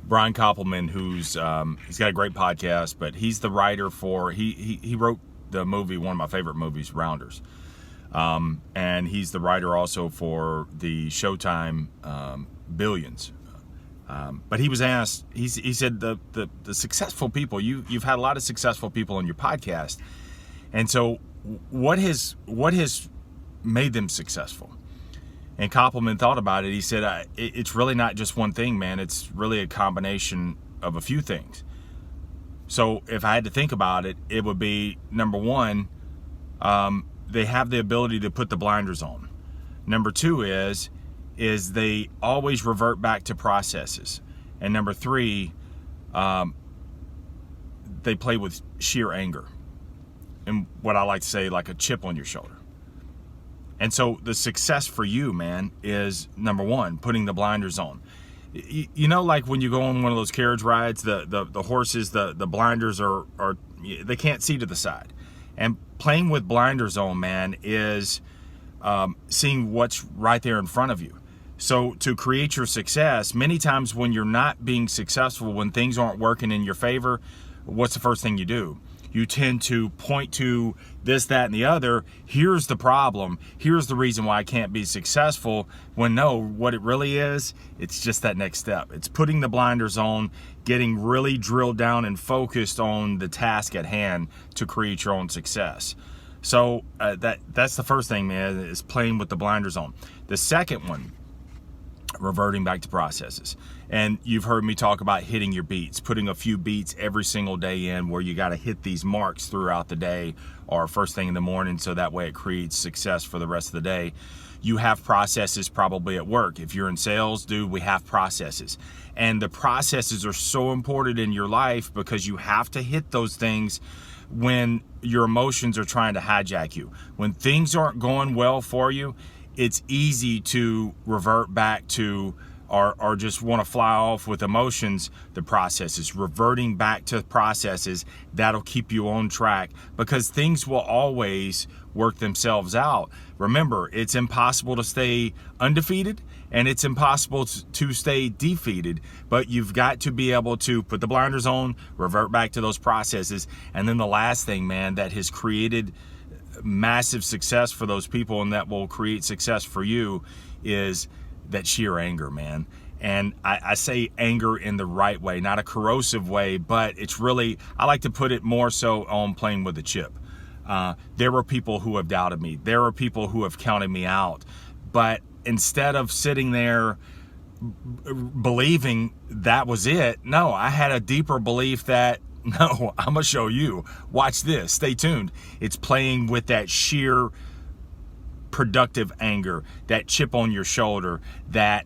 Brian Koppleman, who's he's got a great podcast, but he's the writer for he wrote the movie, one of my favorite movies, Rounders, and he's the writer also for the Showtime Billions. But he was asked, he said the successful people, you've had a lot of successful people on your podcast, and so what has made them successful? And Koppleman thought about it. He said, it's really not just one thing, man. It's really a combination of a few things. So if I had to think about it, it would be, number one, they have the ability to put the blinders on. Number two is they always revert back to processes. And number three, they play with sheer anger. And what I like to say, like a chip on your shoulder. And so the success for you, man, is number one, putting the blinders on. You know, like when you go on one of those carriage rides, the horses, the blinders are they can't see to the side. And playing with blinders on, man, is seeing what's right there in front of you. So to create your success, many times when you're not being successful, when things aren't working in your favor, what's the first thing you do? You tend to point to this, that, and the other. Here's the problem. Here's the reason why I can't be successful. When no, what it really is, it's just that next step. It's putting the blinders on, getting really drilled down and focused on the task at hand to create your own success. So that's the first thing, man, is playing with the blinders on. The second one, reverting back to processes. And you've heard me talk about hitting your beats, putting a few beats every single day in where you got to hit these marks throughout the day or first thing in the morning, so that way it creates success for the rest of the day. You have processes probably at work. If you're in sales, dude, we have processes. And the processes are so important in your life because you have to hit those things when your emotions are trying to hijack you. When things aren't going well for you, it's easy to revert back to or just want to fly off with emotions. The processes, reverting back to processes, that'll keep you on track because things will always work themselves out. Remember, it's impossible to stay undefeated and it's impossible to stay defeated, but you've got to be able to put the blinders on, revert back to those processes. And then the last thing, man, that has created massive success for those people and that will create success for you is that sheer anger, man. And I say anger in the right way, not a corrosive way, but it's really, I like to put it more so on playing with a chip. There were people who have doubted me. There are people who have counted me out. But instead of sitting there believing that was it, no, I had a deeper belief that, no, I'm going to show you. Watch this. Stay tuned. It's playing with that sheer productive anger, that chip on your shoulder, that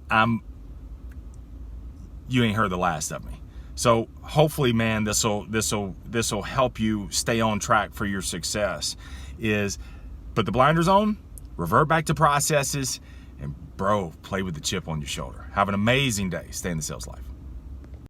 you ain't heard the last of me. So hopefully, man, this will help you stay on track for your success. Is put the blinders on, revert back to processes, and bro, play with the chip on your shoulder. Have an amazing day. Stay in the sales life.